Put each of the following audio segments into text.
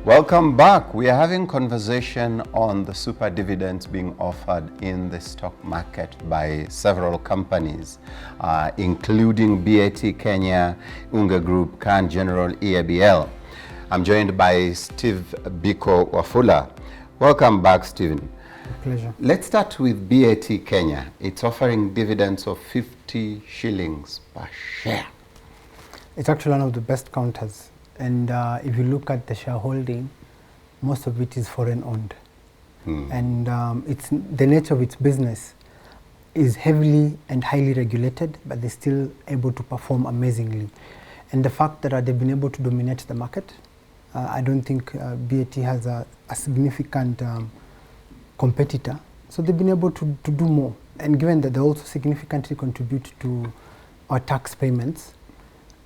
Welcome back. We are having conversation on the super dividends being offered in the stock market by several companies, including BAT Kenya, Unga Group, Can General, EABL. I'm joined by Steve Biko Wafula. Welcome back, Stephen. Pleasure. Let's start with BAT Kenya. It's offering dividends of 50 shillings per share. It's actually one of the best counters. And if you look at the shareholding, most of it is foreign owned. And it's the nature of its business is heavily and highly regulated, but they're still able to perform amazingly. And the fact that they've been able to dominate the market, I don't think BAT has a significant competitor. So they've been able to do more. And given that they also significantly contribute to our tax payments,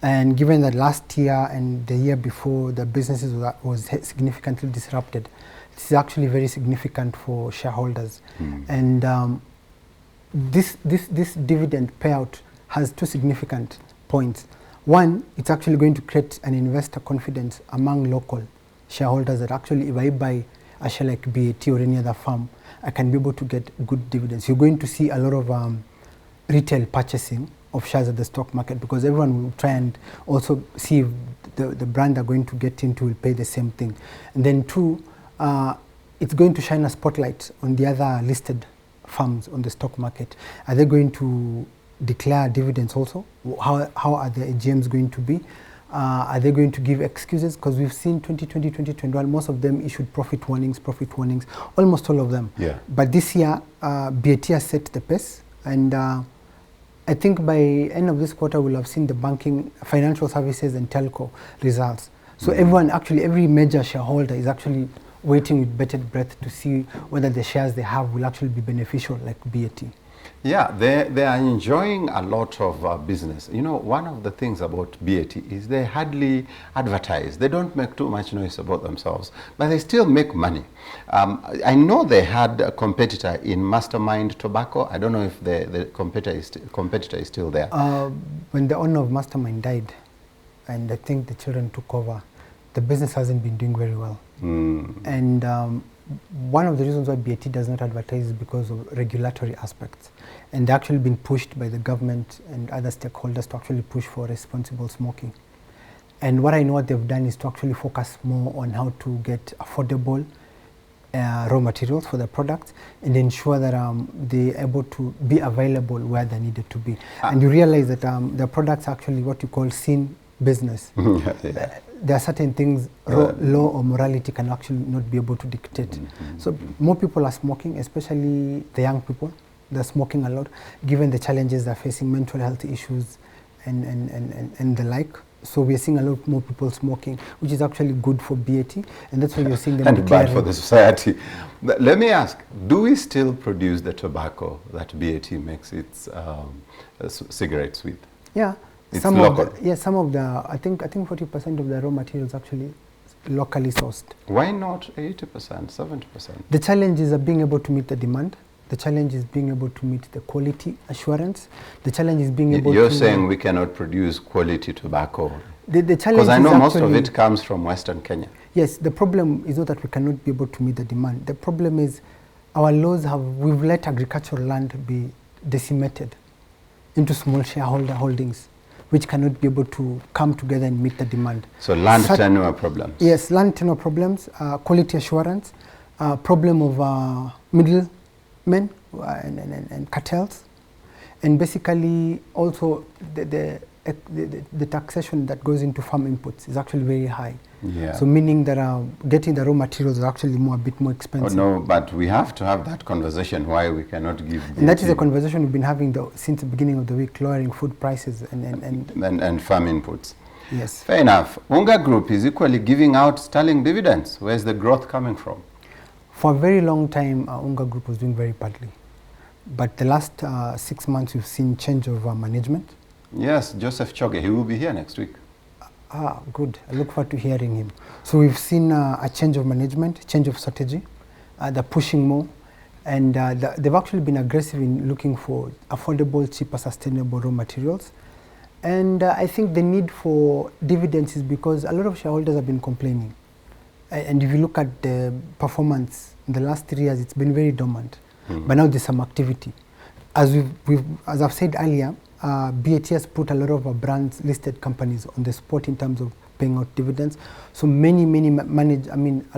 and given that last year and the year before the businesses was significantly disrupted, this is actually very significant for shareholders. And this dividend payout has two significant points. One, it's actually going to create an investor confidence among local shareholders that actually if I buy a share like BAT or any other firm, I can be able to get good dividends. You're going to see a lot of retail purchasing of shares at the stock market because everyone will try and also see if the brand they're going to get into will pay the same thing. And then two, it's going to shine a spotlight on the other listed firms on the stock market. Are they going to declare dividends also? How are the AGMs going to be? Are they going to give excuses? Because we've seen 2020, 2021, most of them issued profit warnings, almost all of them. Yeah. But this year, BAT has set the pace, and I think by end of this quarter, we'll have seen the banking, financial services and telco results. So everyone, actually every major shareholder is actually waiting with bated breath to see whether the shares they have will actually be beneficial like BAT. Yeah, they are enjoying a lot of business. You know, one of the things about BAT is they hardly advertise. They don't make too much noise about themselves, but they still make money. I know they had a competitor in Mastermind Tobacco. I don't know if the competitor is still there. When the owner of Mastermind died, and I think the children took over, the business hasn't been doing very well. And one of the reasons why BAT does not advertise is because of regulatory aspects. And they've actually been pushed by the government and other stakeholders to actually push for responsible smoking. And what I know what they've done is to actually focus more on how to get affordable raw materials for the products and ensure that they're able to be available where they needed to be. And you realize that the products are actually what you call sin business. There are certain things law or morality can actually not be able to dictate. So more people are smoking, especially the young people. They're smoking a lot, given the challenges they're facing, mental health issues and the like. So we're seeing a lot more people smoking, which is actually good for BAT, and that's why you're seeing them and bad for the society. Let me ask, do we still produce the tobacco that BAT makes its cigarettes with? Yeah. It's local. Some of the, I think 40% of the raw materials actually locally sourced. Why not 80%, 70%? The challenge is being able to meet the demand. The challenge is being able to meet the quality assurance. The challenge is being able to... You're saying we cannot produce quality tobacco? The challenge because I know most actually, of it comes from Western Kenya. Yes, the problem is not that we cannot be able to meet the demand. The problem is our laws we've let agricultural land be decimated into small shareholder holdings, which cannot be able to come together and meet the demand. So land tenure problems. Yes, land tenure problems, quality assurance, problem of middlemen and cartels, and basically also the taxation that goes into farm inputs is actually very high. Yeah. So meaning that getting the raw materials is actually a bit more expensive. Oh, no, but we have to have that conversation why we cannot give... And that is a conversation we've been having since the beginning of the week, lowering food prices and farm inputs. Yes. Fair enough. Unga Group is equally giving out sterling dividends. Where's the growth coming from? For a very long time, Unga Group was doing very badly. But the last 6 months, we've seen change of management. Yes, Joseph Choge, he will be here next week. Good. I look forward to hearing him. So we've seen a change of management, change of strategy. They're pushing more. And they've actually been aggressive in looking for affordable, cheaper, sustainable raw materials. And I think the need for dividends is because a lot of shareholders have been complaining. And if you look at the performance in the last 3 years, it's been very dormant. But now there's some activity. As I've said earlier, BAT has put a lot of our brands listed companies on the spot in terms of paying out dividends. So a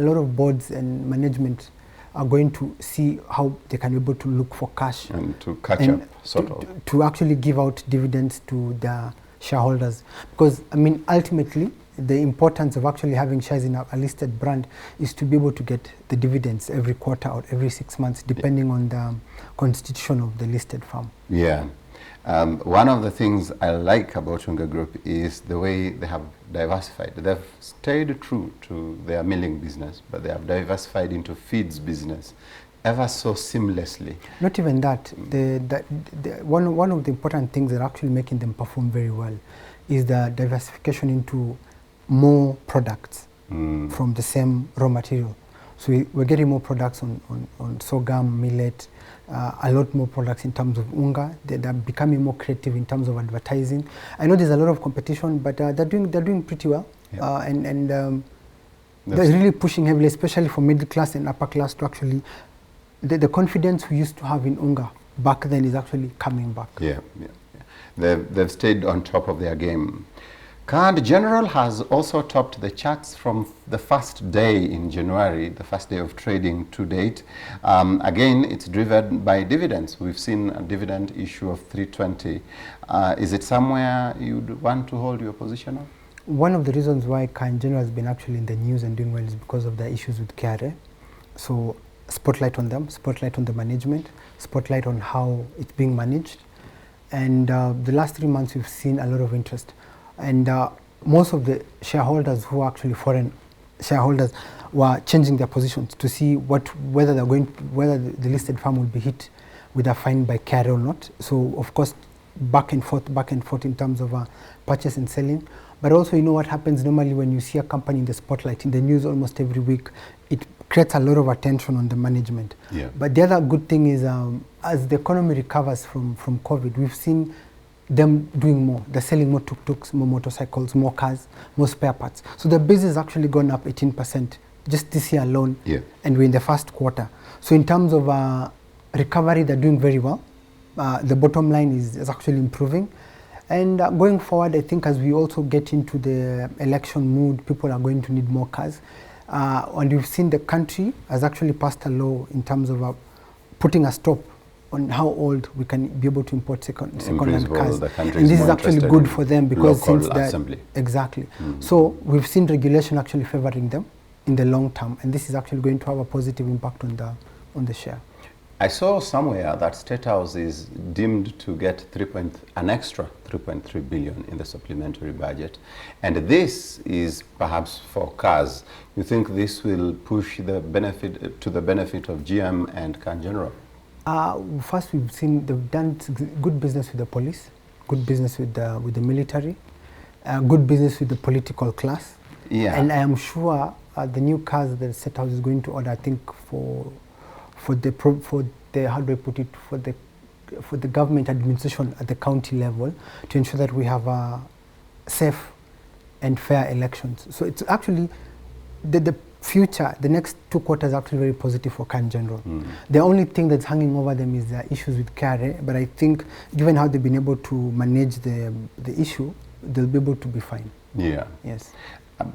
lot of boards and management are going to see how they can be able to look for cash and to catch up, sort of, to actually give out dividends to their shareholders. Because ultimately, the importance of actually having shares in a listed brand is to be able to get the dividends every quarter or every 6 months, depending on the constitution of the listed firm. Yeah. One of the things I like about Unga Group is the way they have diversified. They've stayed true to their milling business, but they have diversified into feeds business ever so seamlessly. Not even that. One of the important things that are actually making them perform very well is the diversification into more products from the same raw material. So we're getting more products on sorghum, millet, a lot more products in terms of unga. They're becoming more creative in terms of advertising. I know there's a lot of competition, but they're doing pretty well. Yeah. They're really pushing heavily, especially for middle class and upper class, to actually the confidence we used to have in unga back then is actually coming back. Yeah. They've stayed on top of their game. Card General has also topped the charts from the first day in January, the first day of trading to date. Again, it's driven by dividends. We've seen a dividend issue of 320. Is it somewhere you'd want to hold your position on? One of the reasons why Card General has been actually in the news and doing well is because of the issues with KRA. So spotlight on them, spotlight on the management, spotlight on how it's being managed. And the last 3 months, we've seen a lot of interest. And most of the shareholders who are actually foreign shareholders were changing their positions to see whether the listed firm will be hit with a fine by KRA or not. So of course, back and forth in terms of purchase and selling. But also, what happens normally when you see a company in the spotlight, in the news almost every week, it creates a lot of attention on the management. Yeah. But the other good thing is, as the economy recovers from COVID, we've seen them doing more. They're selling more tuk-tuks, more motorcycles, more cars, more spare parts. So the business has actually gone up 18% just this year alone. Yeah. And we're in the first quarter. So in terms of recovery, they're doing very well. The bottom line is actually improving. And going forward, I think as we also get into the election mood, people are going to need more cars. And we've seen the country has actually passed a law in terms of putting a stop on how old we can be able to import second-hand cars. And this is actually good for them because since that exactly. So we've seen regulation actually favoring them in the long term, and this is actually going to have a positive impact on the share. I saw somewhere that State House is deemed to get an extra 3.3 billion in the supplementary budget, and this is perhaps for cars. You think this will push the benefit of GM and Can General? First, we've seen they've done good business with the police, good business with the military, good business with the political class. Yeah. And I am sure the new cars that the State House is going to order, I think for the how do I put it, for the government administration at the county level, to ensure that we have safe and fair elections. So it's actually the future, the next 2 quarters are actually very positive for Can General. The only thing that's hanging over them is the issues with KRA, but I think given how they've been able to manage the issue, they'll be able to be fine. Yeah. Yes.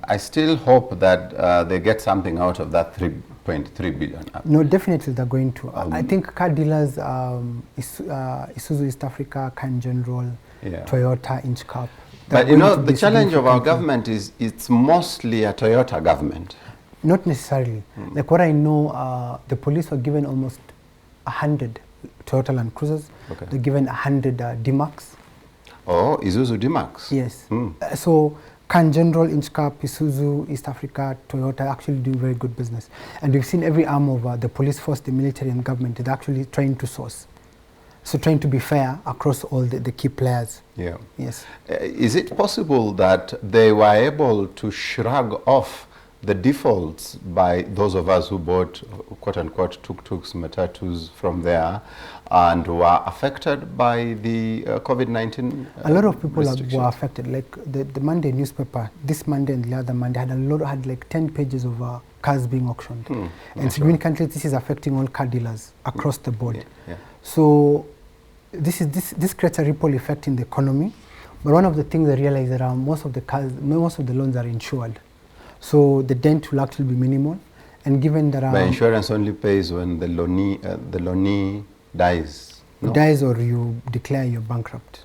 I still hope that they get something out of that 3.3 billion. No, definitely they're going to. I think car dealers, Isuzu East Africa, Can General, Toyota, Inchcap. But the challenge of our government is it's mostly a Toyota government. Not necessarily. Like what I know, the police were given almost 100 Toyota Land Cruisers. Okay. They're given 100 D-Max. Oh, Isuzu D-Max. Yes. So Can General, Inchcap, Isuzu, East Africa, Toyota are actually doing very good business. And we've seen every arm of the police force, the military and government is actually trying to source. So trying to be fair across all the key players. Yeah. Yes. Is it possible that they were able to shrug off the defaults by those of us who bought quote-unquote tuk-tuks, matatus from there and were affected by the COVID-19 A lot of people were affected. Like the Monday newspaper, this Monday and the other Monday had like 10 pages of cars being auctioned. And That's significantly, this is affecting all car dealers across the board. Yeah. So this creates a ripple effect in the economy. But one of the things I realize that most of the loans are insured. So the dent will actually be minimal. And given that But insurance only pays when the loanee dies. No? dies or you declare you're bankrupt.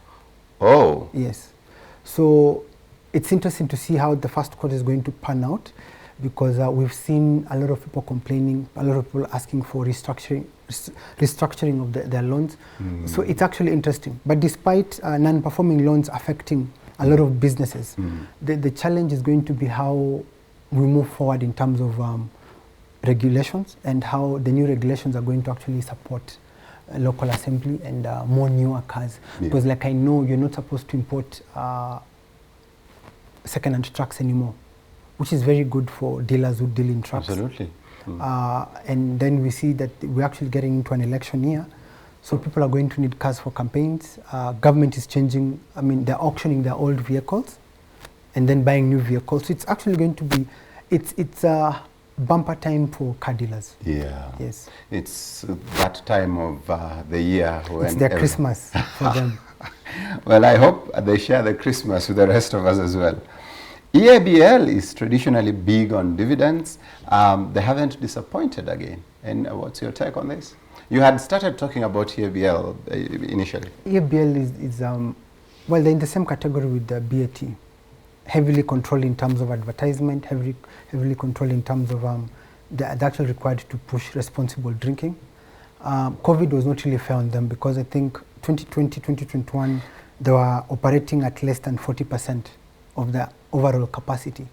Oh. Yes. So it's interesting to see how the first quarter is going to pan out, because we've seen a lot of people complaining, a lot of people asking for restructuring of their loans. So it's actually interesting. But despite non-performing loans affecting a lot of businesses, the challenge is going to be how we move forward in terms of regulations, and how the new regulations are going to actually support local assembly and more newer cars. Because like I know you're not supposed to import second-hand trucks anymore, which is very good for dealers who deal in trucks. Absolutely. And then we see that we're actually getting into an election year, so people are going to need cars for campaigns. Government is changing, I mean, they're auctioning their old vehicles and then buying new vehicles. So it's actually going to be, it's a bumper time for car dealers. Yeah. Yes. It's that time of the year when it's their Christmas for them. Well, I hope they share the Christmas with the rest of us as well. EABL is traditionally big on dividends. They haven't disappointed again. And what's your take on this? You had started talking about EABL initially. EABL is well, they're in the same category with the BAT. Heavily controlled in terms of advertisement, heavily controlled in terms of they're actually required to push responsible drinking. COVID was not really fair on them, because I think 2020, 2021, they were operating at less than 40% of their overall capacity.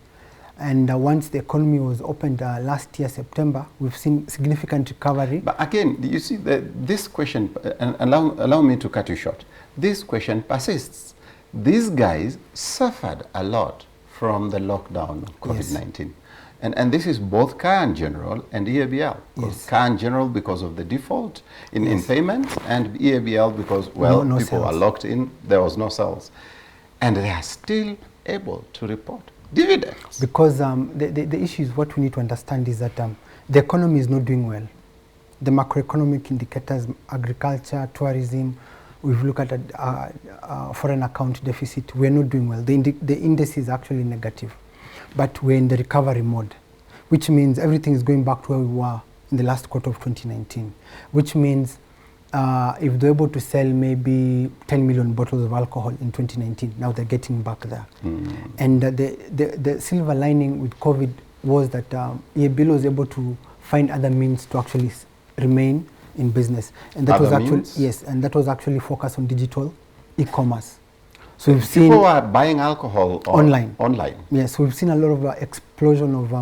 And once the economy was opened last year, September, we've seen significant recovery. But again, you see, this question, and allow me to cut you short, this question persists. These guys suffered a lot from the lockdown of COVID-19. Yes. And this is both Car and General and EABL. Yes. Car and General because of the default in payments, and EABL because, well, no people are locked in, there was no sales. And they are still able to report dividends. Because the issue is, what we need to understand is that the economy is not doing well. The macroeconomic indicators, agriculture, tourism, we've looked at foreign account deficit, we're not doing well. The index is actually negative, but we're in the recovery mode, which means everything is going back to where we were in the last quarter of 2019, which means if they're able to sell maybe 10 million bottles of alcohol in 2019, now they're getting back there. And the silver lining with COVID was that EABL was able to find other means to actually remain in business, and that was actually and that was actually focused on digital e-commerce. So we've seen people are buying alcohol online. Yes, so we've seen a lot of explosion of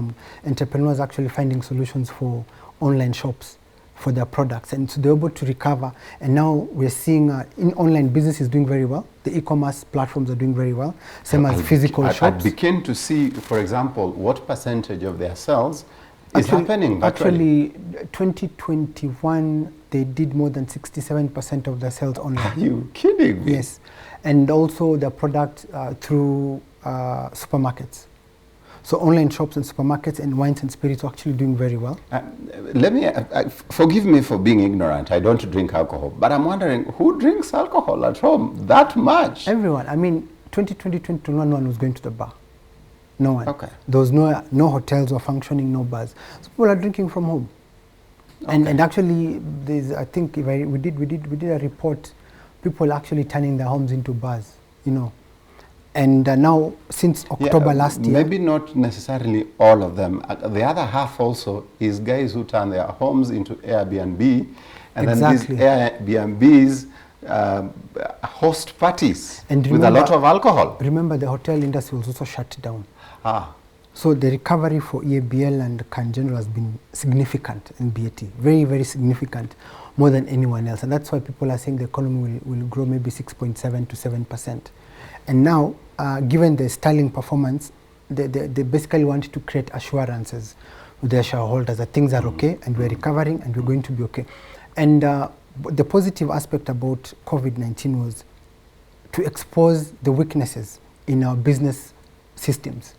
entrepreneurs actually finding solutions for online shops for their products, and so they're able to recover. And now we're seeing in online business is doing very well. The e-commerce platforms are doing very well, same as physical shops. I'd be keen to see, for example, what percentage of their sales is happening virtually. Actually, 2021, they did more than 67% of their sales online. Are you kidding me? Yes. And also the product through supermarkets. So online shops and supermarkets and wines and spirits are actually doing very well. Let me, forgive me for being ignorant. I don't drink alcohol, but I'm wondering, who drinks alcohol at home that much? Everyone. I mean, 2020, 2021, no one was going to the bar. No one. Okay. There was no hotels were functioning, no bars. So people are drinking from home. Okay. And actually, there's, I think we did a report. People actually turning their homes into bars, you know. And now, since October last year, maybe not necessarily all of them. The other half also is guys who turn their homes into Airbnb, and then these Airbnbs host parties and with a lot of alcohol. Remember, the hotel industry was also shut down. So the recovery for EABL and Car General has been significant in BAT, very, very significant, more than anyone else. And that's why people are saying the economy will grow maybe 6.7 to 7%. And now, given the sterling performance, they basically want to create assurances with their shareholders that things are okay and we're recovering and we're going to be okay. And the positive aspect about COVID-19 was to expose the weaknesses in our business systems.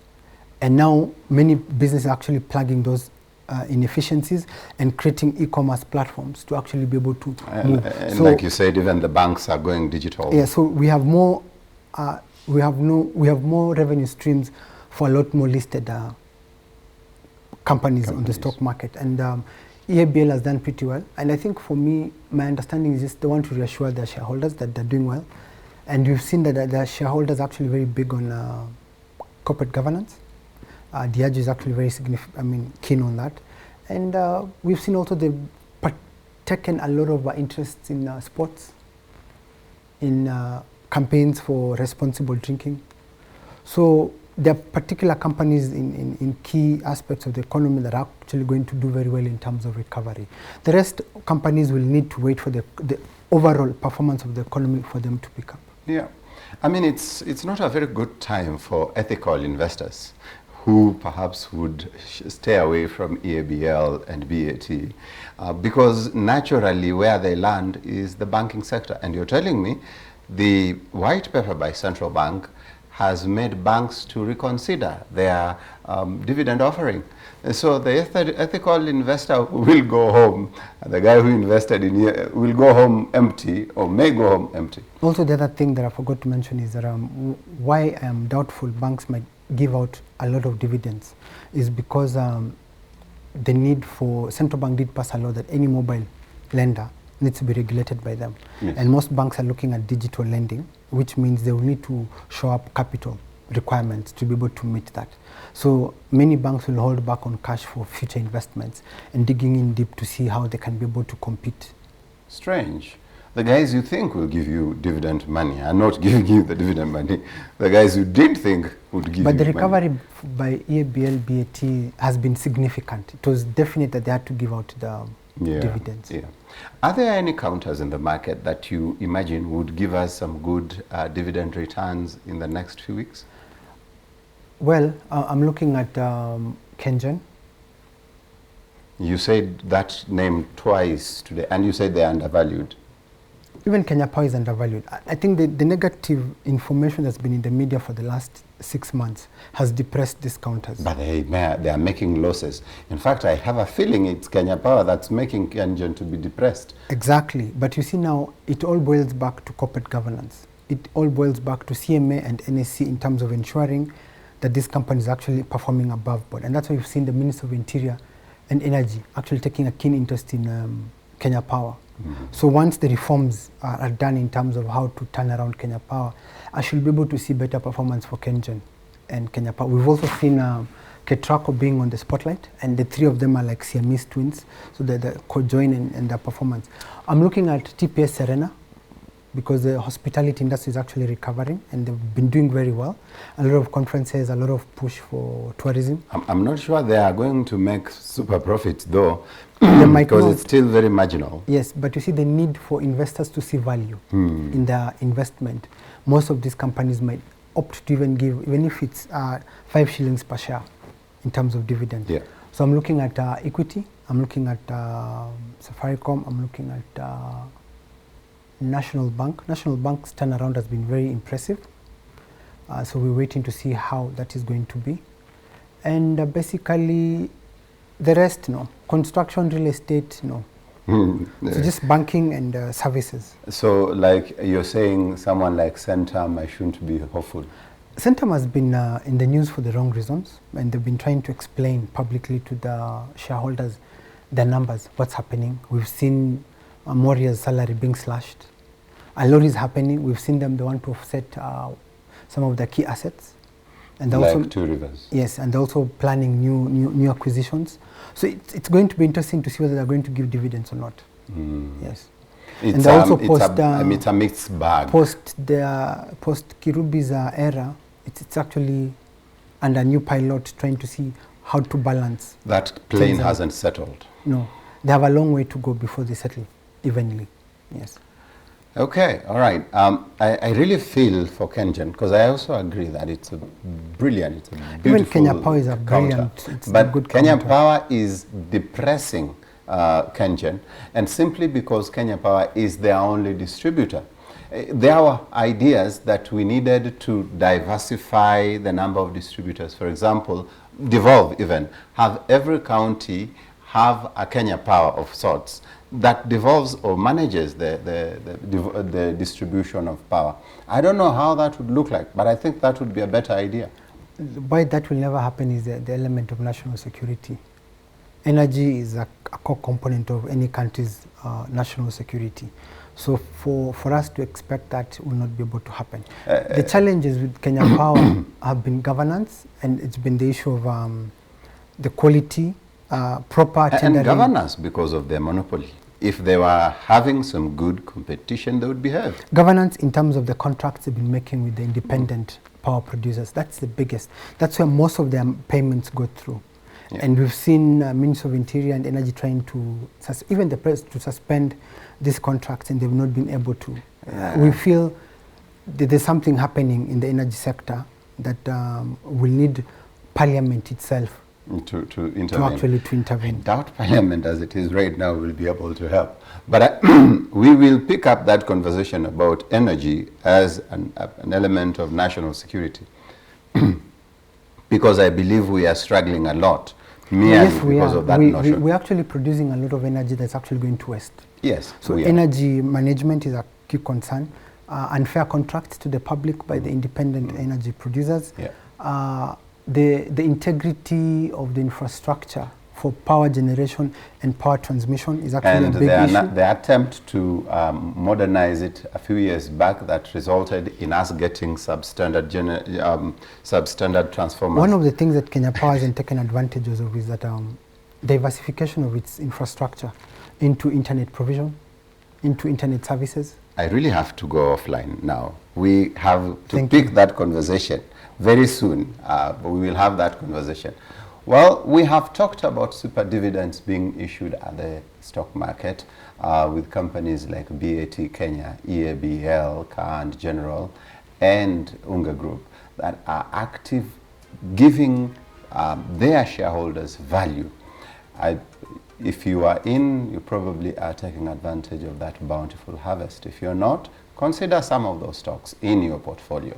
And now many businesses are actually plugging those inefficiencies and creating e-commerce platforms to actually be able to move. And so, like you said, even the banks are going digital. Yeah, so we have more revenue streams for a lot more listed companies on the stock market, and EABL has done pretty well. And I think for me, my understanding is just they want to reassure their shareholders that they're doing well, and we've seen that their shareholders are actually very big on corporate governance. Diageo is actually very keen on that, and we've seen also they've taken a lot of interests in sports, in campaigns for responsible drinking. So there are particular companies in key aspects of the economy that are actually going to do very well in terms of recovery. The rest companies will need to wait for the overall performance of the economy for them to pick up. Yeah, I mean it's not a very good time for ethical investors who perhaps would stay away from EABL and BAT because naturally where they land is the banking sector. And you're telling me the white paper by central bank has made banks to reconsider their dividend offering. And so the ethical investor will go home, the guy who invested in here will go home empty or may go home empty. Also the other thing that I forgot to mention is that why I am doubtful banks might give out a lot of dividends is because the need for, central bank did pass a law that any mobile lender needs to be regulated by them. Yes. And most banks are looking at digital lending, which means they will need to show up capital requirements to be able to meet that. So many banks will hold back on cash for future investments and digging in deep to see how they can be able to compete. Strange. The guys you think will give you dividend money are not giving you the dividend money. The guys you did think would give you money. But the recovery by EABL, BAT has been significant. It was definite that they had to give out the dividends. Yeah. Are there any counters in the market that you imagine would give us some good dividend returns in the next few weeks? Well, I'm looking at Kengen. You said that name twice today, and you said they're undervalued. Even Kenya Power is undervalued. I think the negative information that's been in the media for the last 6 months has depressed discounters. But they are making losses. In fact, I have a feeling it's Kenya Power that's making Kengen to be depressed. Exactly. But you see now, it all boils back to corporate governance. It all boils back to CMA and NSC in terms of ensuring that this company is actually performing above board. And that's why you've seen the Minister of Interior and Energy actually taking a keen interest in Kenya Power. Mm-hmm. So once the reforms are done in terms of how to turn around Kenya Power, I should be able to see better performance for Kengen and Kenya Power. We've also seen Ketraco being on the spotlight, and the three of them are like Siamese twins, so they're co-join in their performance. I'm looking at TPS Serena because the hospitality industry is actually recovering and they've been doing very well. A lot of conferences, a lot of push for tourism. I'm not sure they are going to make super profits though, because it's still very marginal. Yes, but you see the need for investors to see value in their investment. Most of these companies might opt to even give, even if it's 5 shillings per share in terms of dividend. Yeah. So I'm looking at equity, I'm looking at Safaricom, I'm looking at National Bank. National Bank's turnaround has been very impressive. So we're waiting to see how that is going to be. And basically, the rest, construction, real estate, Yeah. So just banking and services. So like you're saying someone like Centum, I shouldn't be hopeful. Centum has been in the news for the wrong reasons, and they've been trying to explain publicly to the shareholders the numbers, what's happening. We've seen Moria's salary being slashed. A lot is happening. We've seen them, they want to offset some of the key assets. And like also, Two Rivers. Yes, and they're also planning new acquisitions. So it's going to be interesting to see whether they're going to give dividends or not. Yes. It's a mixed bag. Post Kirubi's era, it's actually under new pilot trying to see how to balance. That plane hasn't settled. No, they have a long way to go before they settle evenly. Yes. Okay, all right. I really feel for Kengen because I also agree that it's a brilliant, it's a beautiful Even Kenya Power is a brilliant, but Kenya Power is depressing Kengen, and simply because Kenya Power is their only distributor. There were ideas that we needed to diversify the number of distributors. For example, devolve even, have every county have a Kenya Power of sorts that devolves or manages the distribution of power. I don't know how that would look like, but I think that would be a better idea. Why that will never happen is the element of national security. Energy is a core component of any country's national security. So for us to expect that will not be able to happen. The challenges with Kenya Power have been governance, and it's been the issue of the quality, proper tendering. And governance because of their monopoly. If they were having some good competition, they would behave. Governance in terms of the contracts they've been making with the independent power producers, that's the biggest. That's where most of their payments go through. Yeah. And we've seen Ministry of Interior and Energy trying to, even the press, to suspend these contracts, and they've not been able to. We feel that there's something happening in the energy sector that will need Parliament itself to intervene. To intervene. I doubt Parliament as it is right now will be able to help. But we will pick up that conversation about energy as an element of national security. Because I believe we are struggling a lot. Yes, because of that notion. We're actually producing a lot of energy that's actually going to waste. Yes. So energy management is a key concern. Unfair contracts to the public by the independent energy producers. Yeah. The integrity of the infrastructure for power generation and power transmission is actually a big issue. The attempt to modernize it a few years back that resulted in us getting substandard transformers. One of the things that Kenya Power hasn't taken advantage of is that diversification of its infrastructure into internet provision, into internet services. I really have to go offline now. We have to pick that conversation very soon, but we will have that conversation. Well, we have talked about super dividends being issued at the stock market with companies like BAT Kenya, EABL, Car and General, and Unga Group that are active, giving their shareholders value. If you are in, you probably are taking advantage of that bountiful harvest. If you're not, consider some of those stocks in your portfolio.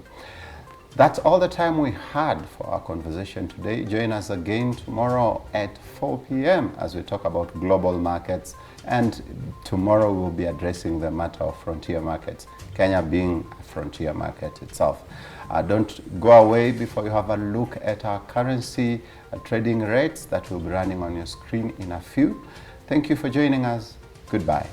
That's all the time we had for our conversation today. Join us again tomorrow at 4 p.m. as we talk about global markets. And tomorrow we'll be addressing the matter of frontier markets, Kenya being a frontier market itself. Don't go away before you have a look at our currency trading rates that will be running on your screen in a few. Thank you for joining us. Goodbye.